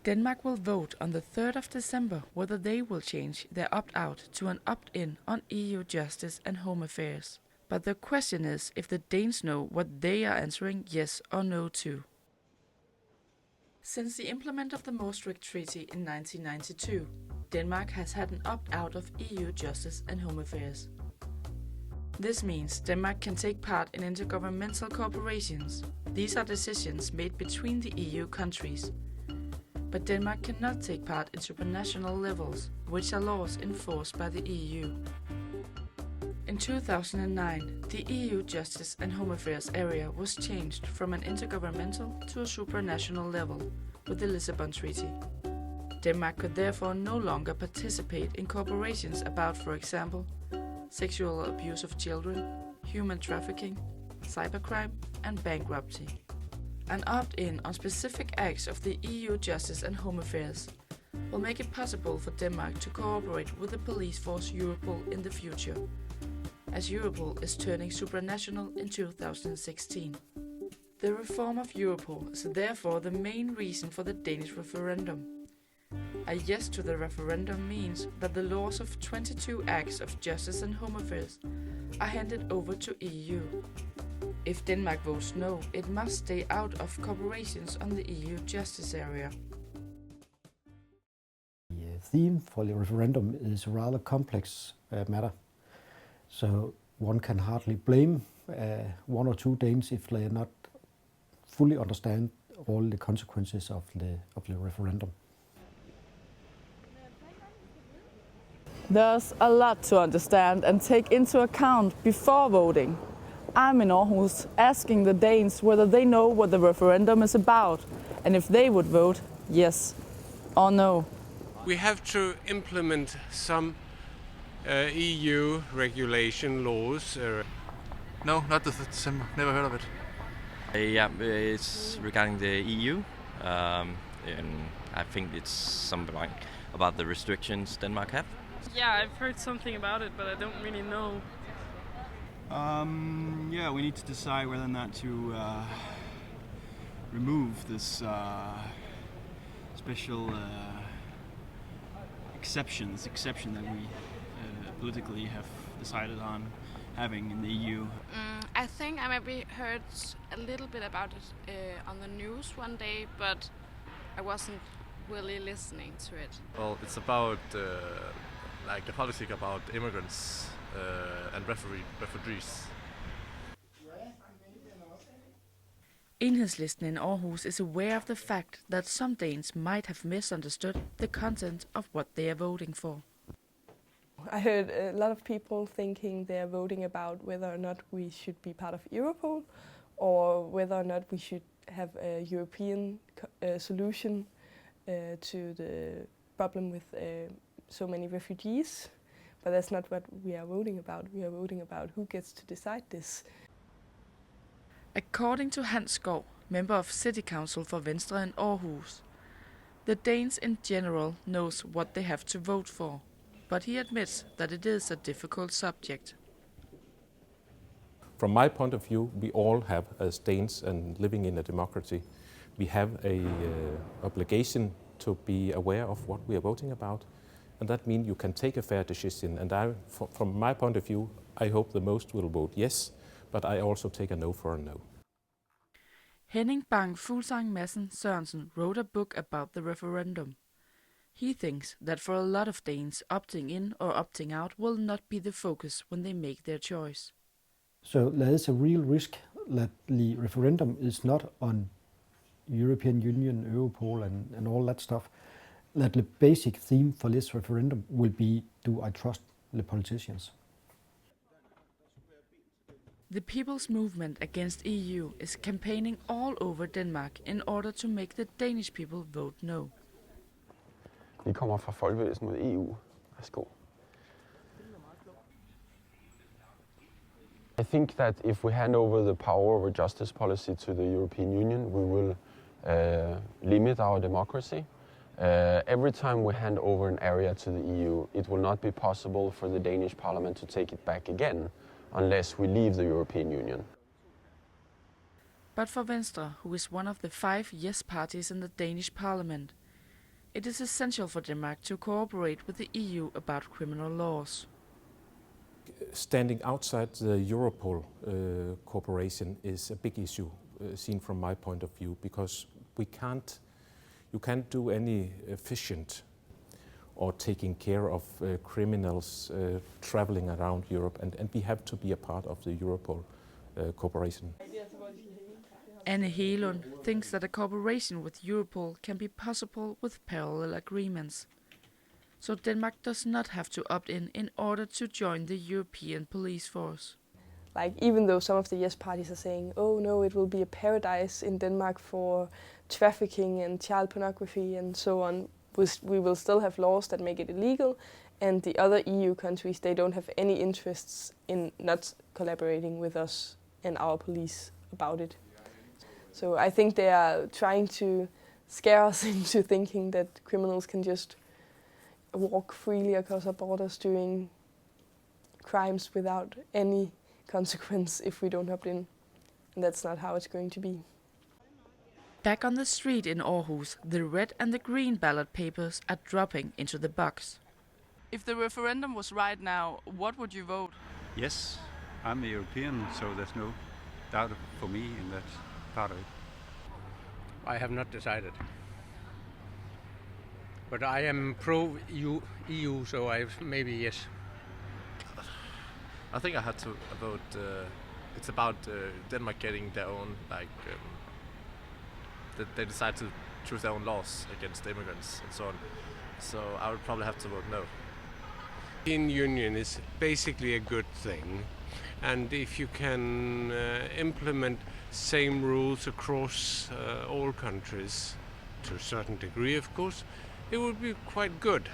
Denmark will vote on the 3rd of December whether they will change their opt-out to an opt-in on EU justice and home affairs. But the question is if the Danes know what they are answering yes or no to. Since the implement of the most strict treaty in 1992, Denmark has had an opt-out of EU justice and home affairs. This means Denmark can take part in intergovernmental corporations. These are decisions made between the EU countries. But Denmark cannot take part in supranational levels, which are laws enforced by the EU. In 2009, the EU Justice and Home Affairs area was changed from an intergovernmental to a supranational level with the Lisbon Treaty. Denmark could therefore no longer participate in corporations about, for example, sexual abuse of children, human trafficking, cybercrime, and bankruptcy. An opt-in on specific acts of the EU Justice and Home Affairs will make it possible for Denmark to cooperate with the police force Europol in the future, as Europol is turning supranational in 2016. The reform of Europol is therefore the main reason for the Danish referendum. A yes to the referendum means that the laws of 22 acts of justice and home affairs are handed over to EU. If Denmark votes no, it must stay out of corporations on the EU justice area. The theme for the referendum is a rather complex matter. So one can hardly blame one or two Danes if they not fully understand all the consequences of the referendum. There's a lot to understand and take into account before voting. I'm in Aarhus asking the Danes whether they know what the referendum is about and if they would vote yes or no. We have to implement some EU regulation laws. No, not the December. Never heard of it. Yeah, it's regarding the EU, and I think it's something like about the restrictions Denmark have. Yeah, I've heard something about it, but I don't really know. Yeah, we need to decide whether or not to remove this special exception that we politically have decided on having in the EU. I think I maybe heard a little bit about it on the news one day, but I wasn't really listening to it. Well, it's about like the policy about immigrants and refugees. Enhedslisten in Aarhus is aware of the fact that some Danes might have misunderstood the content of what they are voting for. I heard a lot of people thinking they're voting about whether or not we should be part of Europol or whether or not we should have a European solution to the problem with so many refugees. But that's not what we are voting about. We are voting about who gets to decide this. According to Hans Skov, member of City Council for Venstre in Aarhus, the Danes in general knows what they have to vote for, but he admits that it is a difficult subject. From my point of view, we all have, as Danes and living in a democracy, we have a obligation to be aware of what we are voting about. And that means you can take a fair decision. And from my point of view, I hope the most will vote yes, but I also take a no for a no. Henning Bang Fuglsang Madsen Sørensen wrote a book about the referendum. He thinks that for a lot of Danes, opting in or opting out will not be the focus when they make their choice. So there is a real risk that the referendum is not on European Union, Europol and all that stuff. That the basic theme for this referendum will be, do I trust the politicians? The People's Movement Against EU is campaigning all over Denmark in order to make the Danish people vote no. Vi kommer fra Folkebevægelsen mod EU. Værsgo. I think that if we hand over the power over justice policy to the European Union, we will limit our democracy. Every time we hand over an area to the EU, it will not be possible for the Danish Parliament to take it back again unless we leave the European Union. But for Venstre, who is one of the 5 yes parties in the Danish Parliament, it is essential for Denmark to cooperate with the EU about criminal laws. Standing outside the Europol cooperation is a big issue, seen from my point of view, because you can't do any efficient or taking care of criminals traveling around Europe, and we have to be a part of the Europol cooperation. Anne Helund thinks that a cooperation with Europol can be possible with parallel agreements. So Denmark does not have to opt in order to join the European police force. Like, even though some of the yes parties are saying, oh no, it will be a paradise in Denmark for trafficking and child pornography and so on, we will still have laws that make it illegal, and the other EU countries, they don't have any interests in not collaborating with us and our police about it. So I think they are trying to scare us into thinking that criminals can just walk freely across our borders doing crimes without any consequence if we don't opt in. And that's not how it's going to be. Back on the street in Aarhus, the red and the green ballot papers are dropping into the box. If the referendum was right now, what would you vote? Yes, I'm a European, so there's no doubt for me in that part of it. I have not decided. But I am pro-EU, so maybe yes. I think I had to vote. It's about Denmark getting their own, they decide to choose their own laws against immigrants and so on. So I would probably have to vote no. The European Union is basically a good thing, and if you can implement same rules across all countries, to a certain degree of course, it would be quite good.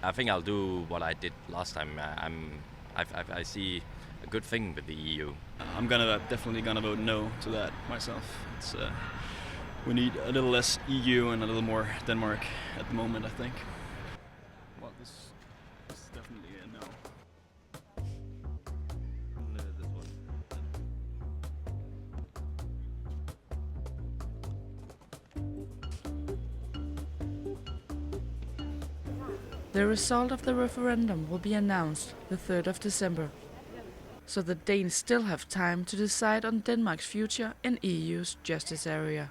I think I'll do what I did last time. I see a good thing with the EU. I'm definitely gonna vote no to that myself. It's we need a little less EU and a little more Denmark at the moment, I think. Well, this is definitely a no. The result of the referendum will be announced the 3rd of December. So the Danes still have time to decide on Denmark's future in EU's justice area.